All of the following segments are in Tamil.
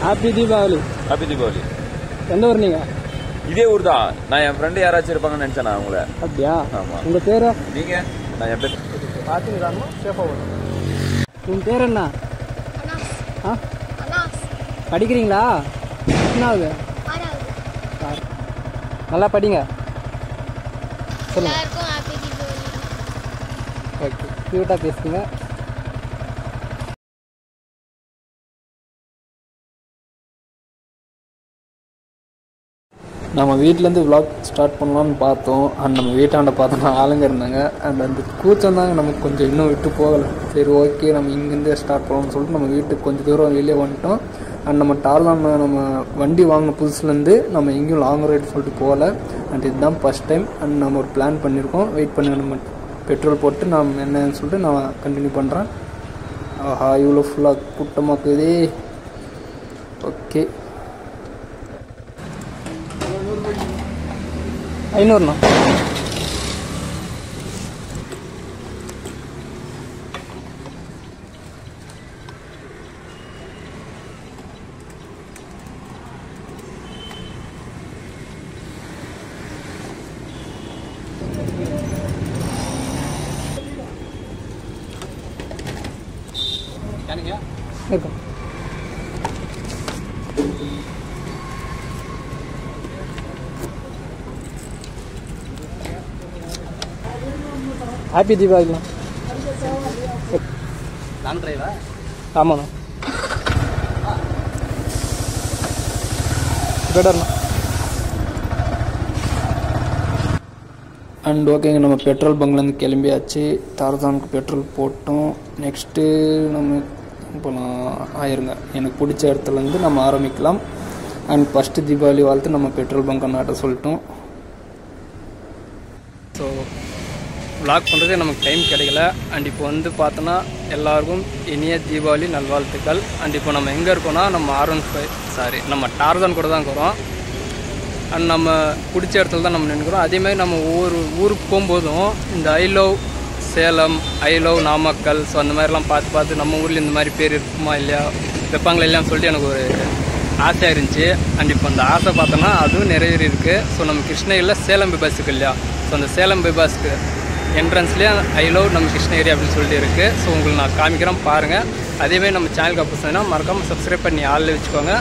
ஹாப்பி தீபாவளி. ஹாப்பி தீபாவளி. எந்த ஊர் நீங்க? இதே ஊர் தான். நான் என் ஃப்ரெண்டு யாராச்சும் இருப்பாங்கன்னு நினைச்சேன் நான் உங்களை. அப்படியா? ஆமா. உங்க பேரு? நீங்க? நான் என் பேர் பாத்துக்கிறாங்க. சேஃபா வரும். உங்க பேர் என்ன? படிக்கிறீங்களா? என்னாவது? நல்லா படிங்க. சொல்லுங்க. ஓகே, கியூட்டா பேசுங்க. நம்ம வீட்டிலேருந்து விளாக் ஸ்டார்ட் பண்ணலான்னு பார்த்தோம். அண்ட் நம்ம வீட்டாண்ட பார்த்தோம்னா ஆளுங்க இருந்தாங்க. அண்ட் அந்த கூச்சம் தாங்க நமக்கு கொஞ்சம் இன்னும் விட்டு போகலை. சரி, ஓகே, நம்ம இங்கேருந்தே ஸ்டார்ட் பண்ணலாம்னு சொல்லிட்டு நம்ம வீட்டுக்கு கொஞ்சம் தூரம் வெளியே வந்துட்டோம். அண்ட் நம்ம டார்லான் நம்ம வண்டி வாங்கின புதுசுலேருந்து நம்ம எங்கேயும் லாங் ரைடு சொல்லிட்டு போகலை. அண்ட் இதுதான் ஃபஸ்ட் டைம். அண்ட் நம்ம ஒரு பிளான் பண்ணியிருக்கோம். வெயிட் பண்ணுங்க, நம்ம பெட்ரோல் போட்டு நான் என்னன்னு சொல்லிட்டு நான் கண்டினியூ பண்ணுறேன். ஆஹா, இவ்வளோ ஃபுல்லாக கூட்டமாக்குதே. ஓகே, 500ண்ணா. இருக்கும். ஹாப்பி தீபாவளி. லாங் டிரைவா? ஆமாண்ணா. பெட்டர்ண்ணா. அண்ட் ஓகேங்க, நம்ம பெட்ரோல் பங்க்லேருந்து கிளம்பியாச்சு. டார்சானுக்கு பெட்ரோல் போட்டோம். நெக்ஸ்ட்டு நம்ம போகலாம். ஆயிருங்க, எனக்கு பிடிச்ச இடத்துலேருந்து நம்ம ஆரம்பிக்கலாம். அண்ட் ஃபஸ்ட்டு தீபாவளி வாழ்த்து நம்ம பெட்ரோல் பங்க் அண்ணாட்ட சொல்லிட்டோம். ஸோ விளாக் பண்ணுறது நமக்கு டைம் கிடைக்கல. அண்ட் இப்போ வந்து பார்த்தோன்னா எல்லாருக்கும் இனிய தீபாவளி நல்வாழ்த்துக்கள். அண்ட் இப்போ நம்ம எங்கே இருக்கோன்னா நம்ம நம்ம டார்சான் கூட தான் இருக்கிறோம். அண்ட் நம்ம பிடிச்ச இடத்துல தான் நம்ம நினைக்கிறோம். அதேமாதிரி நம்ம ஒவ்வொரு ஊருக்கு போகும்போதும் இந்த I love Salem, I love Namakkal, so அந்த மாதிரிலாம் பார்த்து நம்ம ஊரில் இந்த மாதிரி பேர் இருக்குமா இல்லையா, வைப்பாங்களா இல்லையான்னு சொல்லிட்டு எனக்கு ஒரு ஆசையாக இருந்துச்சு. அண்ட் இப்போ அந்த ஆசை பார்த்தோன்னா அதுவும் நிறைவேறி இருக்குது. ஸோ நம்ம கிருஷ்ணகிரியில் சேலம் பைபாஸுக்கு இல்லையா, ஸோ அந்த சேலம் பைபாஸ்க்கு என்ட்ரன்ஸ்லேயே ஐ லவ் நம்ம கிருஷ்ணகிரி அப்படின்னு சொல்லிட்டு இருக்குது. ஸோ உங்களுக்கு நான் காமிக்கிறேன் பாருங்கள். அதேமாதிரி நம்ம சேனலுக்கு அப்போ மறக்காமல் சப்ஸ்கிரைப் பண்ணி ஆளில் வச்சுக்கோங்க.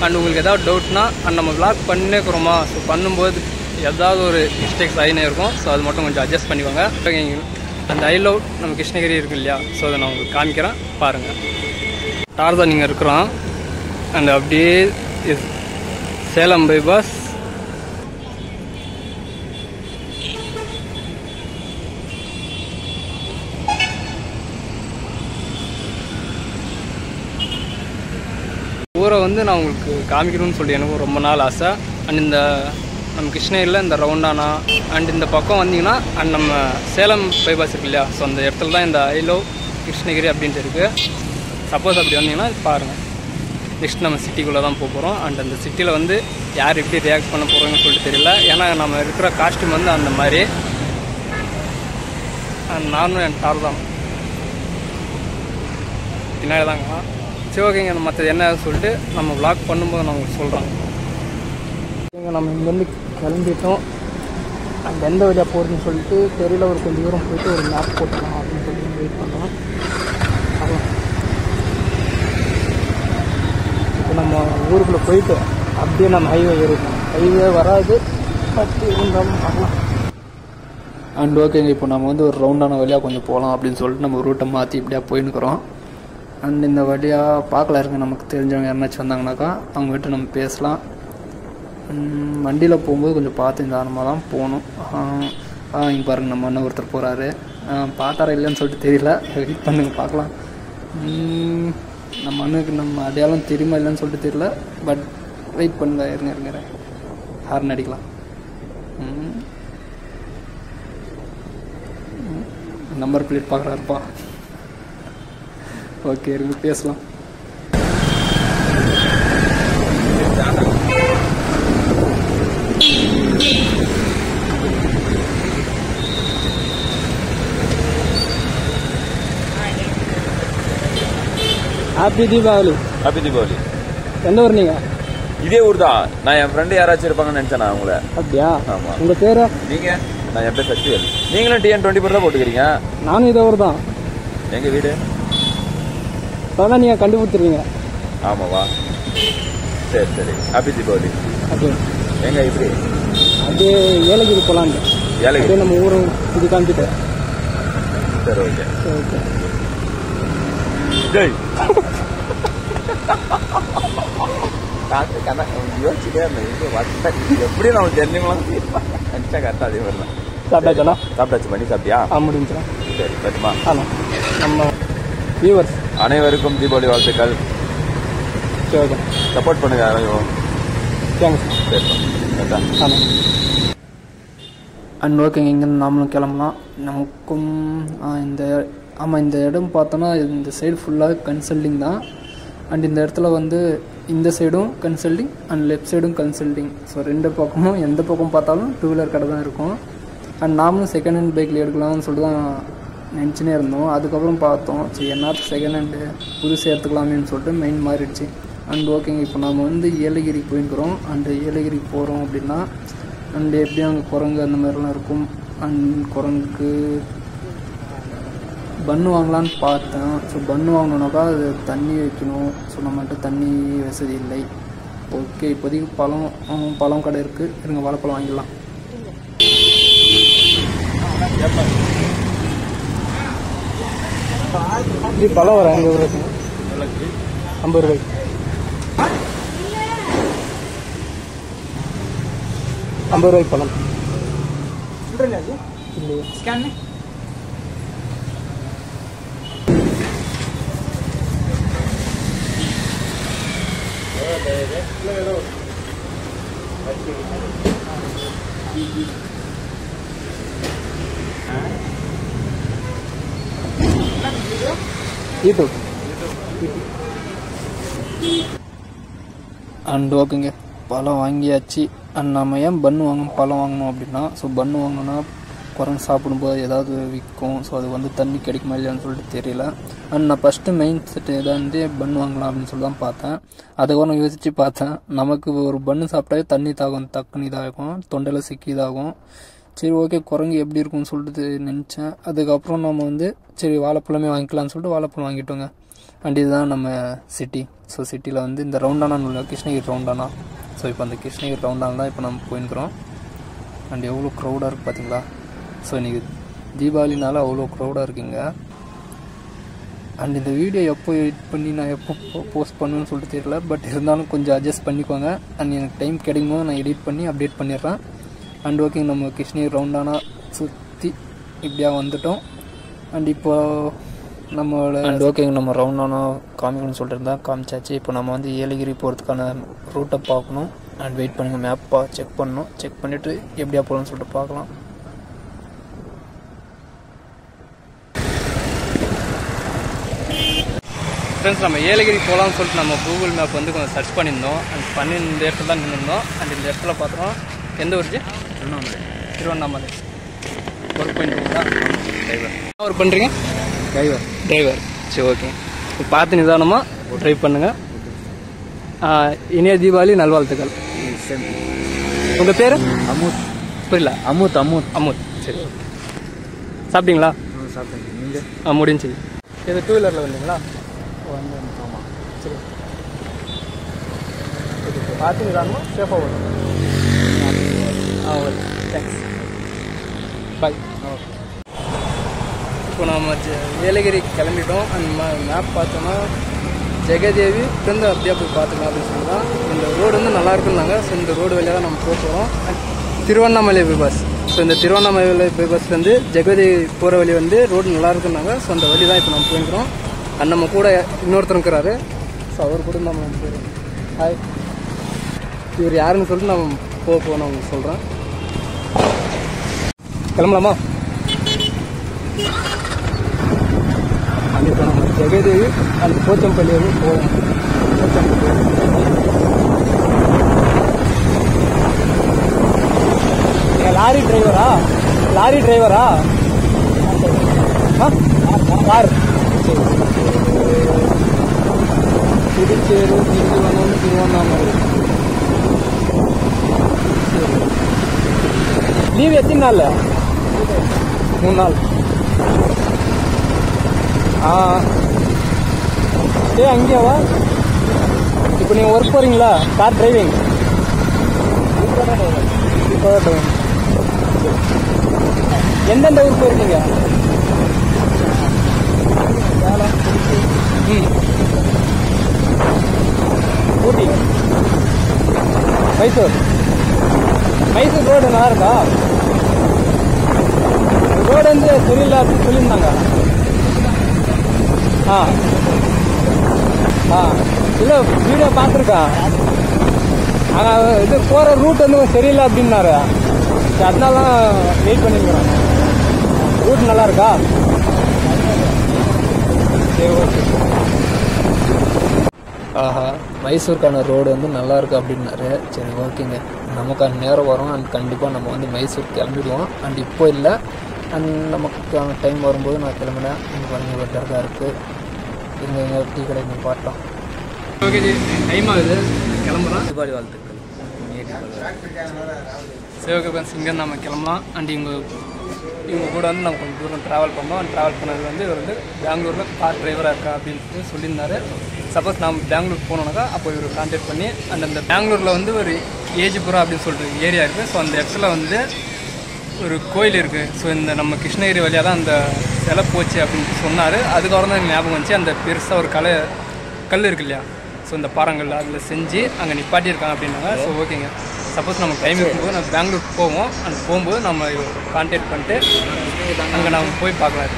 அண்ட் உங்களுக்கு ஏதாவது டவுட்னா நம்ம விளாக் பண்ணிக்கிறோமா, ஸோ பண்ணும்போது ஏதாவது ஒரு மிஸ்டேக்ஸ் ஆகினே இருக்கும். ஸோ அது மட்டும் கொஞ்சம் அட்ஜஸ்ட் பண்ணிக்கோங்க. அந்த ஐ லவ் நம்ம கிருஷ்ணகிரி இருக்கு இல்லையா, ஸோ அதை நான் உங்களுக்கு காமிக்கிறேன் பாருங்கள். டார்சான் நீங்கள் இருக்கிறோம். அண்ட் அப்படியே சேலம் பைபாஸ். ஊரை வந்து நான் உங்களுக்கு காமிக்கணும்னு சொல்லி எனக்கு ரொம்ப நாள் ஆசை. அண்ட் இந்த நம்ம கிருஷ்ணகிரியில் இந்த ரவுண்டானா அண்ட் இந்த பக்கம் வந்தீங்கன்னா அண்ட் நம்ம சேலம் பைபாஸ் இருக்கு இல்லையா, ஸோ அந்த இடத்துல தான் இந்த ஐ லவ் கிருஷ்ணகிரி அப்படின்ட்டு இருக்குது. சப்போஸ் அப்படி வந்தீங்கன்னா பாருங்கள். நெக்ஸ்ட் நம்ம சிட்டிக்குள்ளே தான் போக போகிறோம். அண்ட் அந்த சிட்டியில் வந்து யார் எப்படி ரியாக்ட் பண்ண போகிறோங்கன்னு சொல்லிட்டு தெரியல. ஏன்னா நம்ம இருக்கிற காஸ்ட்யூம் வந்து அந்த மாதிரி. நானும் என் டார் தான் பின்னாடி தாங்க. சரி, ஓகேங்க, மற்றது என்ன சொல்லிட்டு நம்ம விளாக் பண்ணும்போது நான் உங்களுக்கு சொல்கிறேன். ஓகேங்க, நம்ம இங்கேருந்து கிளம்பிட்டோம். அங்கே எந்த வழியாக போகிறதுன்னு சொல்லிட்டு தெரியல. ஒரு கொஞ்சம் தூரம் போயிட்டு ஒரு மேப் போட்டுக்கலாம் அப்படின்னு சொல்லிட்டு வெயிட் பண்ணுறோம். அவ்வளோ இப்போ நம்ம ஊருக்குள்ளே போயிட்டு அப்படியே நம்ம ஹைவே ஏறிட்டோம். ஹைவே வராது, பட் இருந்தாலும் பார்க்கலாம். அண்ட் ஓகேங்க, இப்போ நம்ம வந்து ஒரு ரவுண்டான வழியாக கொஞ்சம் போகலாம் அப்படின்னு சொல்லிட்டு நம்ம ரூட்டை மாற்றி இப்படியா போயின்னுக்கிறோம். அண்ட் இந்த வழியாக பார்க்கலாம் இருங்க, நமக்கு தெரிஞ்சவங்க யாருனாச்சும் வந்தாங்கனாக்கா அவங்ககிட்ட நம்ம பேசலாம். வண்டியில் போகும்போது கொஞ்சம் பார்த்து நிதானமாக தான் போகணும். இங்கே பாருங்கள், நம்ம அண்ணன் ஒருத்தர் போகிறாரு. பார்த்தாரா இல்லைன்னு சொல்லிட்டு தெரியல, வெயிட் பண்ணுங்க பார்க்கலாம். நம்ம அண்ணனுக்கு நம்ம அடையாளம் தெரியுமா இல்லைன்னு சொல்லிட்டு தெரியல, பட் வெயிட் பண்ணுங்க, இருங்க ஹார்ன் அடிக்கலாம். Number plate பார்க்குறாருப்பா. ஓகே, இருங்க பேசலாம். ஹாப்பி தீபாவளி. ஹாப்பி தீபாவளி. எந்த ஊர் நீங்கள்? இதே ஊர் தான். நான் என் ஃப்ரெண்டு யாராச்சும் இருப்பாங்கன்னு நினைச்சேன் நான் உங்களை. அப்படியா? ஆமா. உங்கள் பேர்? நீங்க? நான் என் பேர் சக்திவேல். நீங்களும் TN24 தான் போட்டுக்கிறீங்க. நானும் இதே ஊர் தான். எங்க வீடு? அதான் நீங்கள் கண்டுபிடிச்சிருவீங்க. ஆமாவா? சரி சரி. ஹாப்பி தீபாவளி. ஓகே. எங்க இப்படி அப்படியே ஏலகிரி போகலான்னு. ஏலகிரி? அப்படியே நம்ம ஊரும் இது காமிச்சிட்டு. சரி ஓகே. சரி ஓகே. ஜெய். யோசிச்சுட்டே இருந்தேன் எப்படி நம்ம ஜெர்னிலாம் நினச்சா கரெக்டாக அதே மாதிரி தான். சாப்பிட்டாச்சா? சாப்பிட்டாச்சு. பண்ணி சாப்பிட்டியா? முடிஞ்சுடா. சரி பட்டுமா. ஆமாம். நம்ம வியூவர்ஸ் அனைவருக்கும் தீபாவளி வாழ்த்துக்கள். சரி ஓகே. சப்போர்ட் பண்ணுங்க யாரையும். தேங்க்ஸ். சரி ஆமாம். அண்ட் ஓகேங்க, இங்கேருந்து நாமளும் கிளம்பலாம். நமக்கும் இந்த இடம் பார்த்தோன்னா இந்த சைடு ஃபுல்லாக கன்சல்டிங் தான். அண்ட் இந்த இடத்துல வந்து இந்த சைடும் கன்சல்டிங் அண்ட் லெஃப்ட் சைடும் கன்சல்டிங். ஸோ ரெண்டு பக்கமும் எந்த பக்கம் பார்த்தாலும் 2 வீலர் கடை தான் இருக்கும். அண்ட் நாமளும் செகண்ட் ஹேண்ட் பைக்கில் எடுக்கலாம்னு சொல்லிட்டு தான் நினச்சினே இருந்தோம். அதுக்கப்புறம் பார்த்தோம் சரி என்ன செகண்ட் ஹேண்டு புதுசு எடுத்துக்கலாமேன்னு சொல்லிட்டு மைண்ட் மாறிடுச்சு. அண்ட் ஓகேங்க, இப்போ நம்ம வந்து ஏலகிரி போயிருக்கிறோம். அண்டு ஏலகிரி போகிறோம் அப்படின்னா அண்டு எப்படியும் அங்கே குரங்கு அந்த மாதிரிலாம் இருக்கும். அண்ட் குரங்குக்கு பன்னு வாங்கலான்னு பார்த்தேன். ஸோ பன்னு வாங்கணுன்னாக்கா அது தண்ணி வைக்கணும். ஸோ நம்மகிட்ட தண்ணி வசதி இல்லை. ஓகே, இப்போதைக்கு பழம் கடை இருக்குது. இருங்க வாழைப்பழம் வாங்கிடலாம். இப்படி பழம் வர 50 ரூபாய்க்கு. 50 ரூபாய்க்கு 50 ரூபாய்க்கு பழம் இல்லையா? Scan YouTube. அண்ட் ஓகேங்க, பழம் வாங்கியாச்சு. அண்ட் நம்ம ஏன் பன்னு பழம் வாங்கணும் அப்படின்னா, ஸோ பன்னு வாங்கணுன்னா குரங்கு சாப்பிடும்போது ஏதாவது விற்கும். ஸோ அது வந்து தண்ணி கிடைக்குமா இல்லையான்னு சொல்லிட்டு தெரியல. அண்ட் நான் ஃபஸ்ட்டு மெயின் செட் ஏதாவது பன்னு வாங்கலாம் அப்படின்னு சொல்லி தான் பார்த்தேன். அதுக்கப்புறம் யோசித்து பார்த்தேன், நமக்கு ஒரு பன்னு சாப்பிட்டாவே தண்ணி தாகும், டக்குன்னு இதாகும், தொண்டையில் சிக்கி இதாகும். சரி ஓகே, குரங்கு எப்படி இருக்கும்னு சொல்லிட்டு நினச்சேன். அதுக்கப்புறம் நம்ம வந்து சரி வாழைப்பழமே வாங்கிக்கலாம்னு சொல்லிட்டு வாழைப்பழம் வாங்கிட்டோங்க. அண்ட் இதுதான் நம்ம சிட்டி. ஸோ சிட்டியில் வந்து இந்த ரவுண்டானான்னு உள்ள கிருஷ்ணகிரி ரவுண்டானா. ஸோ இப்போ அந்த கிருஷ்ணகிரி ரவுண்டானா தான் இப்போ நம்ம போயிருக்கிறோம். அண்ட் எவ்வளோ க்ரௌடாக இருக்குது பார்த்தீங்களா? ஸோ இன்றைக்கி தீபாவளினால அவ்வளோ க்ரௌடாக இருக்குங்க. அண்ட் இந்த வீடியோ எப்போ எடிட் பண்ணி நான் எப்போ போஸ்ட் பண்ணுவேன்னு சொல்லிட்டு தெரியல. பட் இருந்தாலும் கொஞ்சம் அட்ஜஸ்ட் பண்ணிக்கோங்க. அண்ட் எனக்கு டைம் கிடைக்கும்போது நான் எடிட் பண்ணி அப்டேட் பண்ணிடுறேன். அண்ட் ஓகே, நம்ம கிருஷ்ணகிரி ரவுண்டானா சுற்றி இப்படியா வந்துட்டோம். அண்ட் இப்போது நம்மளோட அண்ட் ஓகேங்க, நம்ம ரவுண்டானா காமிக்கணும்னு சொல்லிட்டு இருந்தால் காமிச்சாச்சு. இப்போ நம்ம வந்து ஏலகிரி போகிறதுக்கான ரூட்டை பார்க்கணும். அண்ட் வெயிட் பண்ணுங்கள், மேப்பை செக் பண்ணணும். செக் பண்ணிவிட்டு எப்படியா போகலான்னு சொல்லிட்டு பார்க்கலாம். ஃப்ரெண்ட்ஸ், நம்ம ஏலகிரி போகலாம்னு சொல்லிட்டு நம்ம கூகுள் மேப் வந்து கொஞ்சம் சர்ச் பண்ணியிருந்தோம். அண்ட் இந்த இடத்துல தான் நின்றுருந்தோம். அண்ட் இந்த இடத்துல பார்த்தோம் எந்த ஊருக்கு? திருவண்ணாமலை. ஒர்க் பண்ணிருக்கீங்களா? டிரைவர். என்ன ஒர்க் பண்ணுறீங்க? டிரைவர். சரி ஓகே, இப்போ பார்த்து நிதானமாக ட்ரைவ் பண்ணுங்கள். இனிய தீபாவளி நல்வாழ்த்துக்கள். உங்கள் பேர்? அமுத். புரியல. அமுத். சரி ஓகே. சாப்பிட்டீங்களா? சாப்பிட்டேன். நீங்கள்? முடிஞ்சு. இது 2 வீலரில் வந்தீங்களா? ஆமாம். சரி பார்த்து நிதானமாக சேஃபாக வரும். Okay, thanks. பாய். இப்போ நம்ம ஏலகிரி கிளம்பிட்டோம். அந்த மேப் பார்த்தோன்னா ஜெகதேவி பிறந்த அப்படியே போய் பார்த்துக்கலாம் அப்படின்னு சொன்னால் இந்த ரோடு வந்து நல்லா இருக்குன்னாங்க. ஸோ இந்த ரோடு வழியாக தான் நம்ம போக போகிறோம். திருவண்ணாமலை பைபாஸ். ஸோ இந்த திருவண்ணாமலை பைபாஸ்லேருந்து ஜெகதேவி போகிற வழி வந்து ரோடு நல்லா இருக்குன்னாங்க. ஸோ அந்த வழி தான் இப்போ நம்ம போயிருக்கிறோம். அண்ட் நம்ம கூட இன்னொருத்தர் இருக்கிறாரு. ஸோ அவர் கூட நம்ம போயிருக்கோம். ஹாய். இவர் யாருன்னு சொல்லிட்டு நம்ம போகணும் உங்களுக்கு சொல்கிறேன். கிளம்பலாமா? இப்போ நம்ம ஜெகதேவி அந்த போச்சம்பள்ளி வந்து போகலாம். லாரி டிரைவரா? கார். சரி புதுச்சேரி, திண்டிவனம், திருவண்ணாமலை. லீவ் எத்தனை நாள்? 3 நாள். அங்கேவா? இப்போ நீங்கள் ஒர்க் போகிறீங்களா? Car driving? எந்தெந்த ஊர் போயிருக்கீங்க? ஊட்டி, மைசூர். மைசூர் ரோடு நல்லா இருக்கா? ரோடு வந்து சரியில்லை அப்படின்னு சொல்லியிருந்தாங்க. இல்லை, வீடியோ பார்த்துருக்கேன். இது போகிற ரூட் வந்து சரியில்லை அப்படின்னாரு. அதனால தான் வெயிட் பண்ணிக்கிறோம். ரூட் நல்லா இருக்கா? சரி, ஓகே. மைசூருக்கான ரோடு வந்து நல்லா இருக்கு அப்படின்னாரு. சரி, ஓகேங்க. நமக்கான நேரம் வரும் அண்ட் கண்டிப்பாக நம்ம வந்து மைசூர் கிளம்பிடுவோம். அண்ட் இப்போ இல்லை, அண்ட் நமக்கான டைம் வரும்போது நான் கிளம்பினேன். எனக்கு வந்து ஒரு தரதாக இருக்குது. எங்கள் டீ கடை நீங்கள் பார்த்தோம். ஓகே ஜி, டைம் ஆகுது, கிளம்புறோம். தீபாவளி வாழ்த்துக்கள். சரி, ஓகே ஃப்ரெண்ட்ஸ், இங்கே நம்ம கிளம்பலாம். அண்ட் இவங்க கூட வந்து நம்ம கொஞ்சம் தூரம் ட்ராவல் பண்ணோம். அண்ட் ட்ராவல் பண்ணது வந்து இவர் வந்து பெங்களூரில் கார் டிரைவராக இருக்கா அப்படின்ட்டு சொல்லியிருந்தாரு. சப்போஸ் நம்ம பெங்களூர் போனோம்னாக்கா அப்போ இவர் கான்டாக்ட் பண்ணி அந்த பெங்களூரில் வந்து ஒரு ஏஜிபுரம் அப்படின்னு சொல்லிட்டு ஏரியா இருக்குது. ஸோ அந்த இடத்துல வந்து ஒரு கோயில் இருக்குது. ஸோ இந்த நம்ம கிருஷ்ணகிரி வழியாக தான் அந்த சிலை போச்சு அப்படின்னு சொன்னார். அதுக்கப்புறம் தான் ஞாபகம் வந்துச்சு, அந்த பெருசாக ஒரு கல் இருக்கு இல்லையா, ஸோ இந்த பாறங்கள் அதில் செஞ்சு அங்கே நிப்பாட்டியிருக்காங்க அப்படின்னாங்க. ஸோ ஓகேங்க, சப்போஸ் நமக்கு டைம் இருக்கும்போது நம்ம பெங்களூர் போவோம். அண்ட் போகும்போது நம்ம கான்டாக்ட் பண்ணிட்டு அங்கே நம்ம போய் பார்க்கலாம்.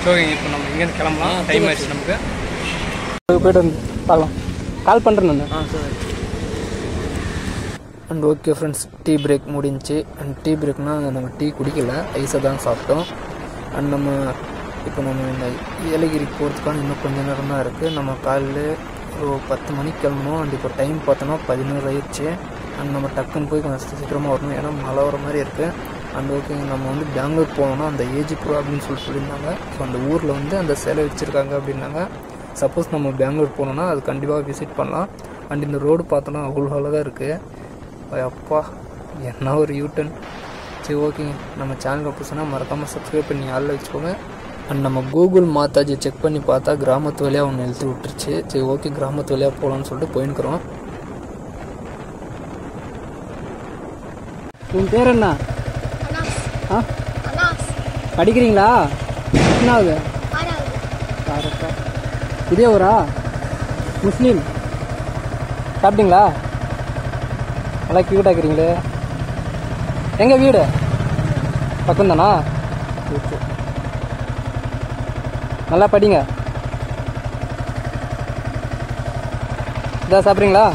ஸோ ஓகேங்க, இப்போ நம்ம இங்கேருந்து கிளம்பலாம். டைம் ஆயிடுச்சு நமக்கு. போய்ட்டு வந்து பார்க்கலாம். கால் பண்ணுறேன் நான். And okay friends, tea break முடிஞ்சு. அண்ட் டீ பிரேக்னால் நம்ம டீ குடிக்கல, ஐஸை தான் சாப்பிட்டோம். அண்ட் நம்ம இப்போ நம்ம இந்த ஏலகிரி போகிறதுக்கான இன்னும் கொஞ்சம் நேரம் தான் இருக்குது. நம்ம காலையில் ஒரு 10 மணிக்கு கிளம்பணும். அண்ட் இப்போ டைம் பார்த்தோன்னா 11 ஆயிடுச்சு. அண்ட் நம்ம டக்குன்னு போய் கொஞ்சம் சீக்கிரமாக வரணும், ஏன்னா மழை வர மாதிரி இருக்குது. அண்ட் ஓகே, நம்ம வந்து பெங்களூர் போகணுன்னா அந்த ஏஜிபுரம் அப்படின்னு சொல்லியிருந்தாங்க. ஸோ அந்த ஊரில் வந்து அந்த சிலை வச்சுருக்காங்க அப்படின்னாங்க. சப்போஸ் நம்ம பெங்களூர் போனோன்னா அது கண்டிப்பாக விசிட் பண்ணலாம். அண்ட் இந்த ரோடு பார்த்தோன்னா அவ்வளோ அழகாக இருக்குது. அப்பா, என்ன ஒரு யூட்டன். சரி, ஓகேங்க. நம்ம சேனலுக்கு புதுசுனா மறக்காமல் சப்ஸ்கிரைப் பண்ணி ஆளில் வச்சுக்கோங்க. அண்ட் நம்ம கூகுள் மாதாஜி செக் பண்ணி பார்த்தா கிராமத்து வழியாக ஒன்று எழுத்து விட்டுருச்சு. சரி, ஓகே, கிராமத்து வழியாக போகலான்னு சொல்லிட்டு போயின்னுக்குறோம். உன் பேர் என்ன? படிக்கிறீங்களா? என்னாவது? இதே ஊரா? முஸ்லீம். சாப்பிட்டீங்களா? நல்லா க்யூட்டாக இருக்கிறீங்களே. எங்கள் வீடு பக்கம்தானா? நல்லா படிங்க. இதான் சாப்பிட்றீங்களா?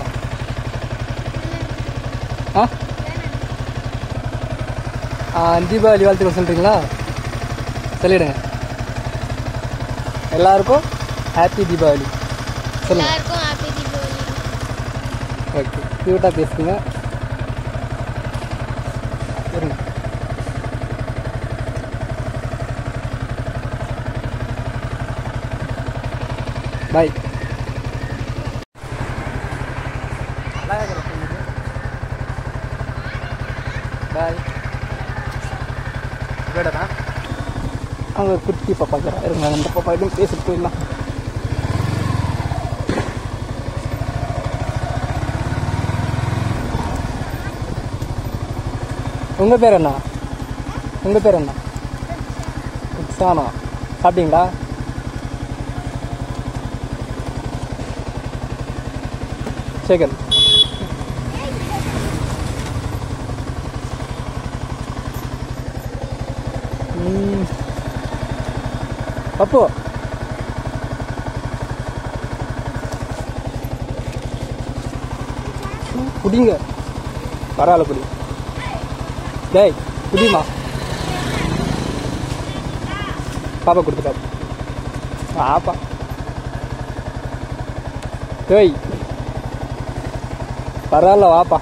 தீபாவளி வாழ்த்துக்கள் சொல்கிறீங்களா? சொல்லிடுங்க. எல்லாருக்கும் ஹாப்பி தீபாவளி சொல்லுங்க. ஓகே, க்யூட்டாக பேசுங்க. இருங்க. பாய். பாய். வேடா அவங்க குட்டி பாப்பா இருக்கிறா. இருங்க, அந்த பாப்பா எதுவும் பேசிட்டு போயிடலாம். உங்கள் பேர் என்ன? உங்கள் பேர் என்ன? இக்ஸானா. சாப்பிட்டீங்களா? சேகர். பப்பு. குடிங்க, பரவாயில்ல குடி. டேய் குடிமா. பாப்பா கொடுத்துட்டாரு. பாப்பா டேய் பரவாயில்ல வாப்பா.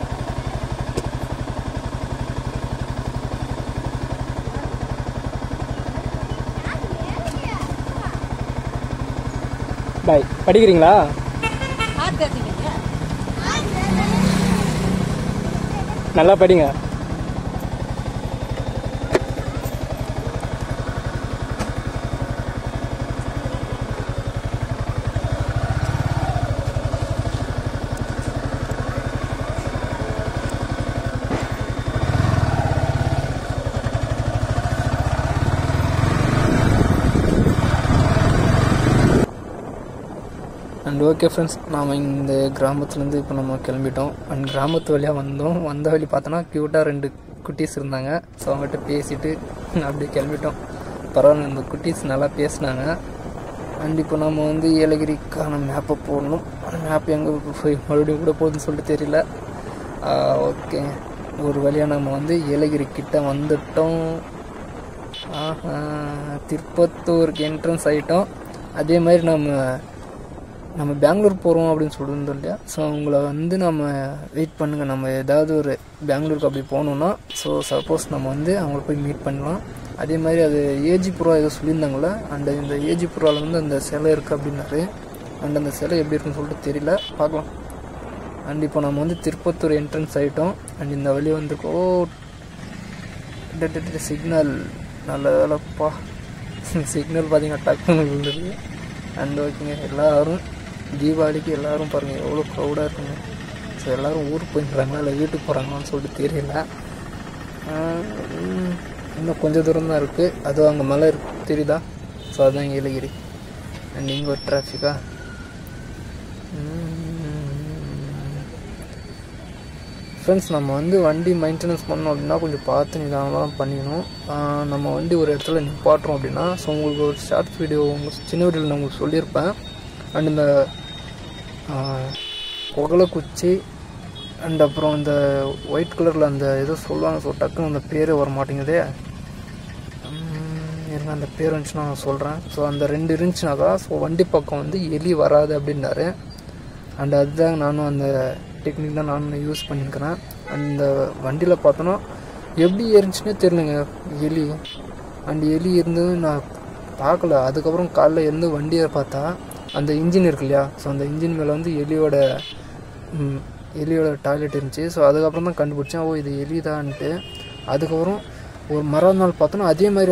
பாய். படிக்கிறீங்களா? நல்லா படிங்க. அண்ட் ஓகே ஃப்ரெண்ட்ஸ், நாம் இந்த கிராமத்துலேருந்து இப்போ நம்ம கிளம்பிட்டோம். அண்ட் கிராமத்து வழியாக வந்தோம். வந்த வழி பார்த்தோன்னா க்யூட்டாக 2 குட்டீஸ் இருந்தாங்க. ஸோ அவங்ககிட்ட பேசிவிட்டு அப்படியே கிளம்பிட்டோம். பரவாயில்ல, இந்த குட்டீஸ் நல்லா பேசினாங்க. அண்ட் இப்போ நம்ம வந்து ஏலகிரிக்கான மேப்பை போடணும். அந்த மேப் எங்கே போய் மறுபடியும் கூட போகுதுன்னு சொல்லிட்டு தெரியல. ஓகே, ஒரு வழியாக நம்ம வந்து ஏலகிரி கிட்ட வந்துட்டோம். திருப்பத்தூருக்கு என்ட்ரன்ஸ் ஆகிட்டோம். அதே மாதிரி நம்ம பெங்களூர் போகிறோம் அப்படின்னு சொல்லியிருந்தோம் இல்லையா. ஸோ அவங்கள வந்து நம்ம வெயிட் பண்ணுங்கள். நம்ம ஏதாவது ஒரு பெங்களூருக்கு அப்படி போகணுன்னா ஸோ சப்போஸ் நம்ம வந்து அவங்கள போய் மீட் பண்ணலாம். அதே மாதிரி அது ஏஜிபுரா ஏதோ சொல்லியிருந்தாங்களே. அண்ட் இந்த ஏஜிபுராவில் வந்து அந்த சிலை இருக்குது அப்படின்னாரு. அண்ட் அந்த சிலை எப்படி இருக்குன்னு சொல்லிட்டு தெரியல, பார்க்கலாம். அண்ட் இப்போ நம்ம வந்து திருப்பத்தூர் என்ட்ரன்ஸ் ஆகிட்டோம். அண்ட் இந்த வழி வந்து சிக்னல் நல்ல வேலைப்பா. சிக்னல் பார்த்தீங்கன்னா டக்குன்னு விழுந்துருக்கு. அண்ட் ஓகேங்க, எல்லோரும் தீபாவளிக்கு எல்லோரும் பாருங்கள் எவ்வளோ க்ரௌடாக இருக்குங்க. ஸோ எல்லோரும் ஊருக்கு போயிடுறாங்களா இல்லை வீட்டுக்கு போகிறாங்களான்னு சொல்லிட்டு தெரியல. இன்னும் கொஞ்சம் தூரம் தான் இருக்குது. அதுவும் அங்கே மலை இருக்கு தெரியுதா. ஸோ அதுதான் ஏலகிரி. அண்ட் இங்கே ஒரு டிராஃபிக்கா. ஃப்ரெண்ட்ஸ், நம்ம வந்து வண்டி மெயின்டெனன்ஸ் பண்ணோம் அப்படின்னா கொஞ்சம் பார்த்து நிதானமாக தான் பண்ணிக்கணும். நம்ம வண்டி ஒரு இடத்துல நிப்பாட்டுறோம் அப்படின்னா ஸோ உங்களுக்கு ஒரு ஷார்ட் வீடியோ சின்ன வீடியோவில் நான் உங்களுக்கு சொல்லியிருப்பேன். அண்ட் இந்த புகழை குச்சி அண்ட் அப்புறம் இந்த ஒயிட் கலரில் அந்த ஏதோ சொல்லுவாங்க. ஸோ டக்குன்னு அந்த பேரே வர மாட்டேங்குதே. இருங்க, அந்த பேர் இருந்துச்சுன்னா நான் சொல்கிறேன். ஸோ அந்த 2 இருந்துச்சுனாக்கா ஸோ வண்டி பக்கம் வந்து எலி வராது அப்படின்னாரு. அண்ட் அதுதான் நானும் அந்த டெக்னிக் தான் நானும் யூஸ் பண்ணியிருக்கிறேன். அந்த வண்டியில் பார்த்தோன்னா எப்படி ஏறிச்சுன்னே தெரியலங்க எலி. அண்ட் எலி இருந்து நான் பார்க்கல. அதுக்கப்புறம் காலைல இருந்து வண்டியை பார்த்தா அந்த இன்ஜின் இருக்கு இல்லையா. ஸோ அந்த இன்ஜின் மேலே வந்து எலியோட டாய்லெட் இருந்துச்சு. ஸோ அதுக்கப்புறம் தான் கண்டுபிடிச்சேன், ஓ இது எலி தான்ட்டு. அதுக்கப்புறம் ஒரு மறுநாள் பார்த்தோன்னா அதே மாதிரி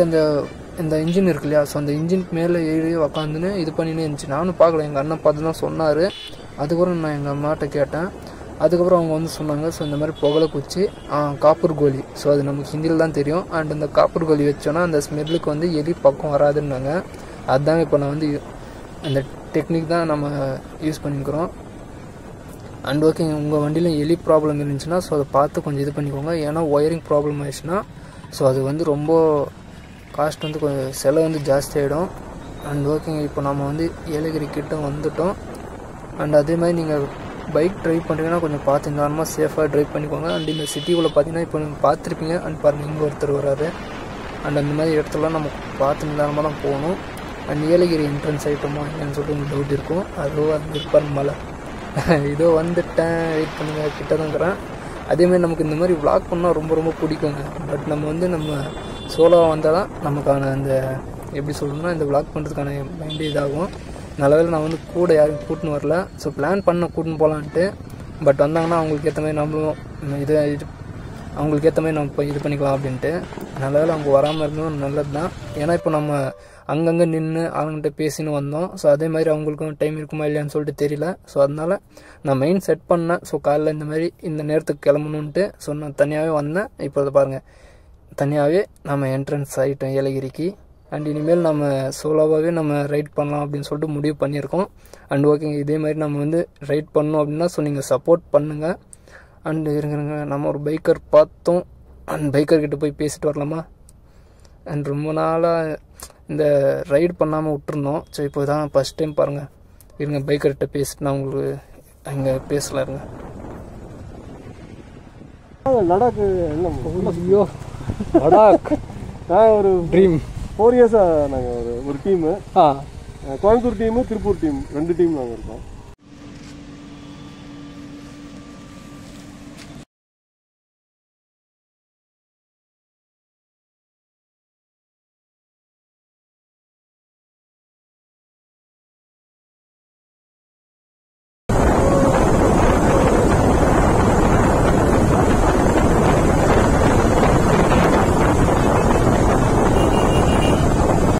இந்த இன்ஜின் இருக்கு இல்லையா. ஸோ அந்த இன்ஜினுக்கு மேலே ஏறி உக்காந்துன்னு இது பண்ணினே இருந்துச்சு. நானும் பார்க்கல, எங்கள் அண்ணன் பார்த்து தான் சொன்னார். அதுக்கப்புறம் நான் எங்கள் அம்மாட்ட கேட்டேன். அதுக்கப்புறம் அவங்க வந்து சொன்னாங்க, ஸோ இந்த மாதிரி புகழை குச்சி காப்பர் கோலி. ஸோ அது நமக்கு ஹிந்தியில் தான் தெரியும். அண்ட் இந்த காப்பர் கோலி வச்சோன்னா அந்த ஸ்மெல்லுக்கு வந்து எலி பக்கம் வராதுன்னாங்க. அதுதாங்க இப்போ நான் வந்து அந்த டெக்னிக் தான் நம்ம யூஸ் பண்ணிக்கிறோம். அண்ட் ஓகே, உங்கள் வண்டியில் எலி ப்ராப்ளம் இருந்துச்சுன்னா ஸோ அதை பார்த்து கொஞ்சம் இது பண்ணிக்கோங்க. ஏன்னா ஒயரிங் ப்ராப்ளம் ஆயிடுச்சுன்னா ஸோ அது வந்து ரொம்ப காஸ்ட் வந்து கொஞ்சம் செலவு வந்து ஜாஸ்தி ஆகிடும். அண்ட் ஓகேங்க, இப்போ நம்ம வந்து ஏலகிரி கிட்ட வந்துட்டோம். அண்ட் அதே மாதிரி நீங்கள் பைக் ட்ரைவ் பண்ணுறீங்கன்னா கொஞ்சம் பார்த்து நிதானமாக சேஃபாக ட்ரைவ் பண்ணிக்கோங்க. அண்ட் இந்த சிட்டிக்குள்ளே பார்த்தீங்கன்னா இப்போ நீங்கள் பார்த்துருப்பீங்க. அண்ட் பாருங்கள், இங்கே ஒருத்தர் வராரு. அண்ட் அந்த மாதிரி இடத்துலலாம் நம்ம பார்த்து நிதானமாக தான் போகணும். அண்ட் ஏலகிரி என்ட்ரன்ஸ் ஆகிட்டோமா என்னன்னு சொல்லிட்டு உங்களுக்கு டவுட் இருக்கும். அதுவும் அது இருப்பார் மலை. இதோ வந்துட்டேன், வெயிட் பண்ணுங்க, கிட்ட தாங்கிறேன். அதேமாதிரி நமக்கு இந்த மாதிரி விளாக் பண்ணால் ரொம்ப ரொம்ப பிடிக்குங்க. பட் நம்ம வந்து நம்ம சோலோவாக வந்தால் தான் நமக்கான அந்த எப்படி சொல்லணும்னா இந்த விளாக் பண்ணுறதுக்கான மைண்டு இதாகும். நல்லவேளை நான் வந்து கூட யாரும் கூட்டின்னு வரல. ஸோ பிளான் பண்ண கூட்டின்னு போகலான்ட்டு. பட் வந்தாங்கன்னா அவங்களுக்கு ஏற்ற மாதிரி நம்மளும் அவங்களுக்கு ஏற்ற மாதிரி நம்ம இப்போ இது பண்ணிக்கலாம் அப்படின்ட்டு. நல்லவேளை அவங்க வராமல் இருந்தோம், நல்லது தான். ஏன்னா இப்போ நம்ம அங்கங்கே நின்று அவங்ககிட்ட பேசின்னு வந்தோம். ஸோ அதே மாதிரி அவங்களுக்கும் டைம் இருக்குமா இல்லையான்னு சொல்லிட்டு தெரியல. ஸோ அதனால் நான் மெயின் செட் பண்ணேன். ஸோ காலைல இந்த மாதிரி இந்த நேரத்துக்கு கிளம்பணுன்ட்டு. ஸோ நான் தனியாகவே வந்தேன். இப்போ அதை பாருங்கள், தனியாகவே நம்ம என்ட்ரன்ஸ் ஆகிட்டோம் ஏலகிரிக்கு. அண்ட் இனிமேல் நம்ம சோலோவாகவே நம்ம ரைட் பண்ணலாம் அப்படின்னு சொல்லிட்டு முடிவு பண்ணியிருக்கோம். அண்ட் ஓகேங்க, இதே மாதிரி நம்ம வந்து ரைட் பண்ணோம் அப்படின்னா ஸோ நீங்கள் சப்போர்ட் பண்ணுங்கள். அண்டு இருங்க, நம்ம ஒரு பைக்கர் பார்த்தோம். அண்ட் பைக்கர்கிட்ட போய் பேசிட்டு வரலாமா. அண்ட் ரொம்ப நாளாக இந்த ரைடு பண்ணாமல் விட்டுருந்தோம். ஸோ இப்போ தான் ஃபஸ்ட் டைம் பாருங்கள். இருங்க, பைக்கர்கிட்ட பேசிட்டு நான் உங்களுக்கு அங்கே பேசலாம். இருங்க, லடாக்கு ஐயோ லடாக் நான் ஒரு ட்ரீம் 4 இயர்ஸாக நாங்கள் ஒரு team Coimbatore team Tiruppur team 2 team நாங்கள் இருக்கோம்.